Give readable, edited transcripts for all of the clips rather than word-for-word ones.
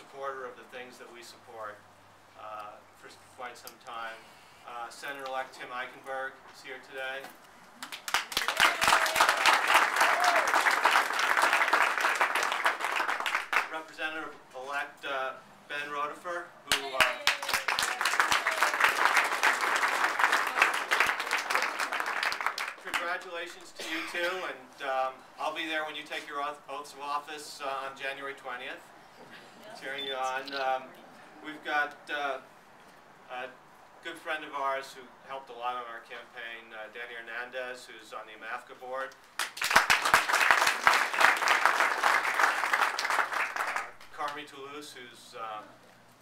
supporter of the things that we support for quite some time. Senator-elect Tim Eichenberg is here today. Representative-elect Ben Rotifer, who congratulations to you too, and I'll be there when you take your oaths of office on January 20th, cheering you on. We've got a good friend of ours who helped a lot on our campaign, Danny Hernandez, who's on the AMAFCA board. Carmi Toulouse, who's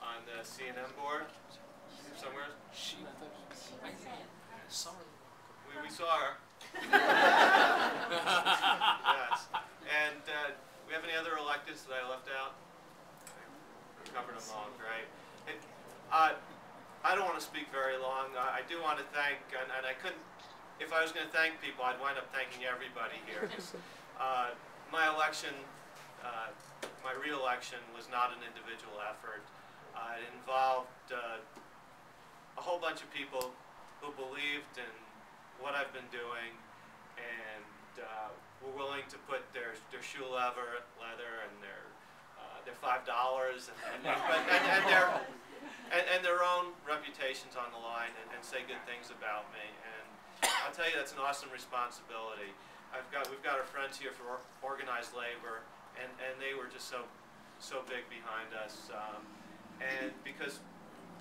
on the CNN board somewhere. We saw her. Yes. And we have any other electeds that I left out? We covered them all, great. I don't want to speak very long. I do want to thank, and I couldn't, if I was going to thank people, I'd wind up thanking everybody here. My election, my re-election was not an individual effort. It involved a whole bunch of people who believed in what I've been doing and were willing to put their shoe leather and their $5 and their own reputations on the line and say good things about me. And I'll tell you, that's an awesome responsibility. We've got our friends here for organized labor, and they were just so big behind us. And because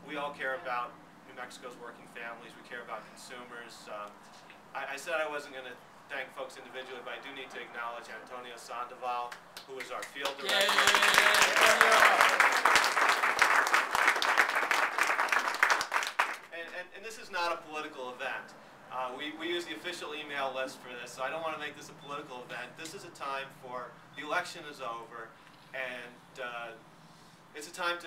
we all care about New Mexico's working families, we care about consumers. I said I wasn't going to thank folks individually, but I do need to acknowledge Antonio Sandoval, who is our field director. And this is not a political event. We use the official email list for this, so I don't want to make this a political event. This is a time for, the election is over, and it's a time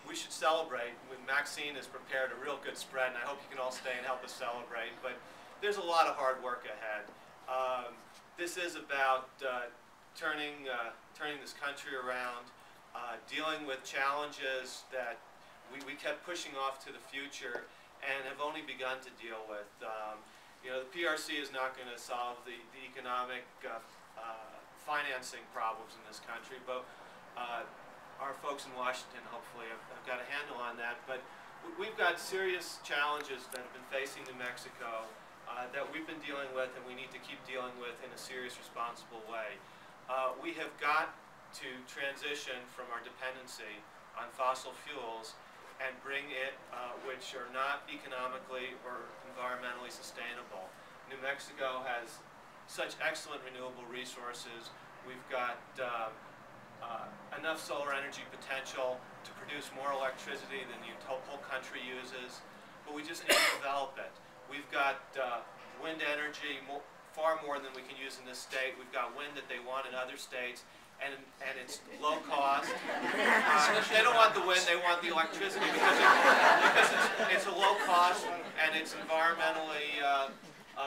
we should celebrate. Maxine has prepared a real good spread, and I hope you can all stay and help us celebrate. But there's a lot of hard work ahead. This is about turning this country around, dealing with challenges that we kept pushing off to the future and have only begun to deal with. You know, the PRC is not going to solve the economic financing problems in this country, but our folks in Washington hopefully have got a handle on that. But we've got serious challenges that have been facing New Mexico that we've been dealing with, and we need to keep dealing with in a serious, responsible way. We have got to transition from our dependency on fossil fuels and bring it, which are not economically or environmentally sustainable. New Mexico has such excellent renewable resources. We've got enough solar energy potential to produce more electricity than the whole country uses, but we just need to develop it. We've got wind energy, far more than we can use in this state. We've got wind that they want in other states, and it's low cost. They don't want the wind, they want the electricity because it's a low cost and it's environmentally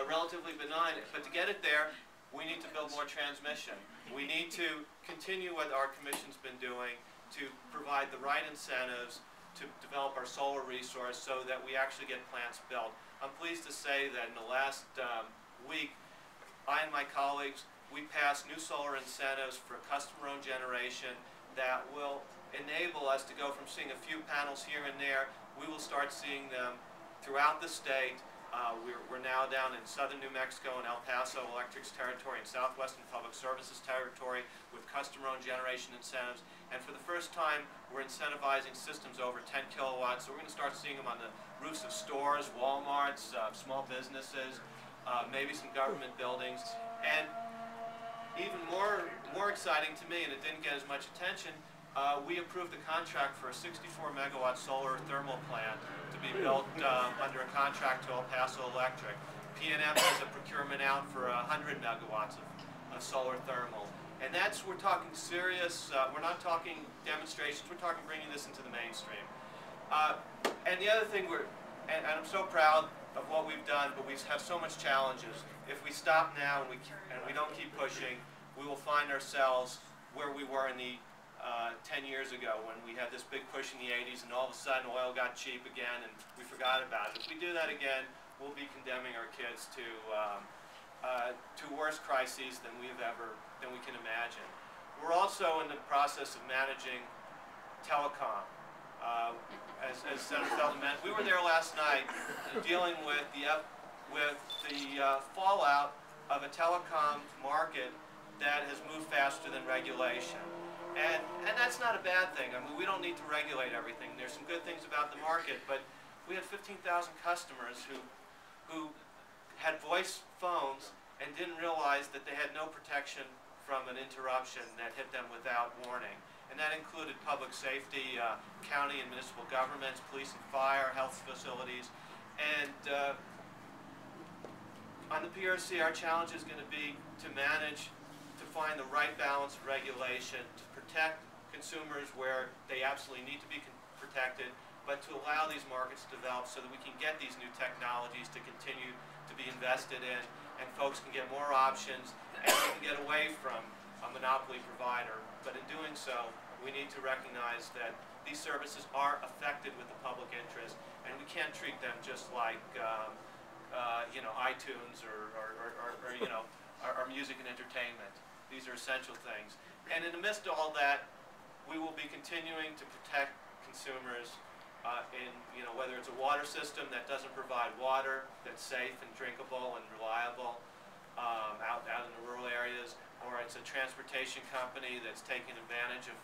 relatively benign. But to get it there, we need to build more transmission. We need to continue what our commission's been doing to provide the right incentives to develop our solar resource so that we actually get plants built. I'm pleased to say that in the last week, I and my colleagues, we passed new solar incentives for customer-owned generation that will enable us to go from seeing a few panels here and there. We will start seeing them throughout the state. We're now down in southern New Mexico and El Paso Electric's territory and southwestern Public Services territory with customer-owned generation incentives. And for the first time, we're incentivizing systems over 10 kilowatts. So we're going to start seeing them on the roofs of stores, Walmarts, small businesses, maybe some government buildings. And even more exciting to me, and it didn't get as much attention, we approved a contract for a 64-megawatt solar thermal plant to be built under a contract to El Paso Electric. PNM has a procurement out for 100 megawatts of solar thermal. And we're talking serious, we're not talking demonstrations, we're talking bringing this into the mainstream. And the other thing, and I'm so proud of what we've done, but we have so much challenges. If we stop now and we don't keep pushing, we will find ourselves where we were in the 10 years ago when we had this big push in the 80s and all of a sudden oil got cheap again and we forgot about it. If we do that again, we'll be condemning our kids to worse crises than we can imagine. We're also in the process of managing telecom. As Senator Felton mentioned, we were there last night dealing with the fallout of a telecom market that has moved faster than regulation. And that's not a bad thing. I mean, we don't need to regulate everything. There's some good things about the market, but we had 15,000 customers who had voice phones and didn't realize that they had no protection from an interruption that hit them without warning. And that included public safety, county and municipal governments, police and fire, health facilities. And on the PRC, our challenge is going to be to find the right balance of regulation, to protect consumers where they absolutely need to be protected, but to allow these markets to develop so that we can get these new technologies to continue to be invested in, and folks can get more options, and we can get away from a monopoly provider. But in doing so, we need to recognize that these services are affected with the public interest, and we can't treat them just like iTunes or our music and entertainment. These are essential things. And in the midst of all that, we will be continuing to protect consumers whether it's a water system that doesn't provide water that's safe and drinkable and reliable out in the rural areas, or it's a transportation company that's taking advantage of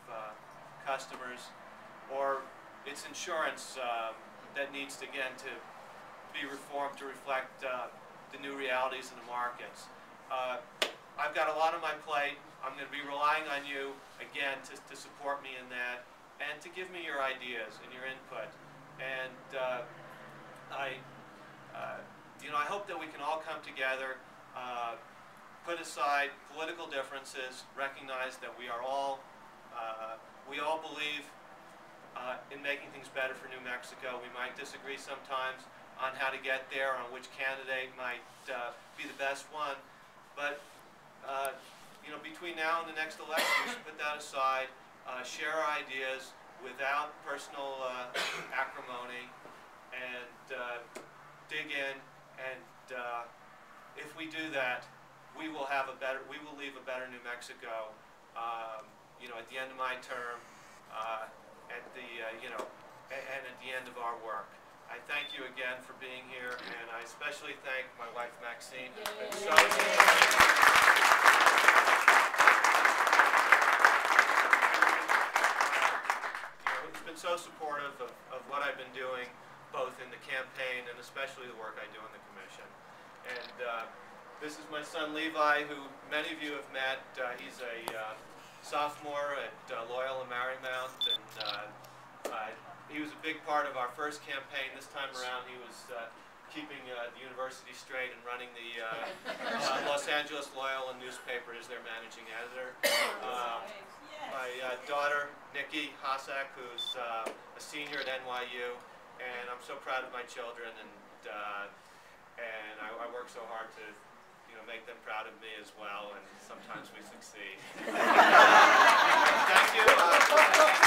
customers, or it's insurance that needs to, again, to be reformed to reflect the new realities in the markets. I've got a lot on my plate. I'm going to be relying on you, again, to support me in that and to give me your ideas and your input. And I hope that we can all come together, put aside political differences, recognize that we all believe in making things better for New Mexico. We might disagree sometimes on how to get there, on which candidate might be the best one, but between now and the next election, we should put that aside, share our ideas without personal acrimony, and dig in. And if we do that, we will leave a better New Mexico. At the end of my term, and at the end of our work. I thank you again for being here, and I especially thank my wife Maxine, who's been so who's been so supportive of what I've been doing, both in the campaign and especially the work I do in the commission. And this is my son Levi, who many of you have met. He's a sophomore at Loyola Marymount, and he was a big part of our first campaign. This time around, he was keeping the university straight and running the Los Angeles Loyola newspaper as their managing editor. My daughter, Nikki Hossack, who's a senior at NYU, and I'm so proud of my children, and I work so hard to make them proud of me as well, and sometimes we succeed. Thank you.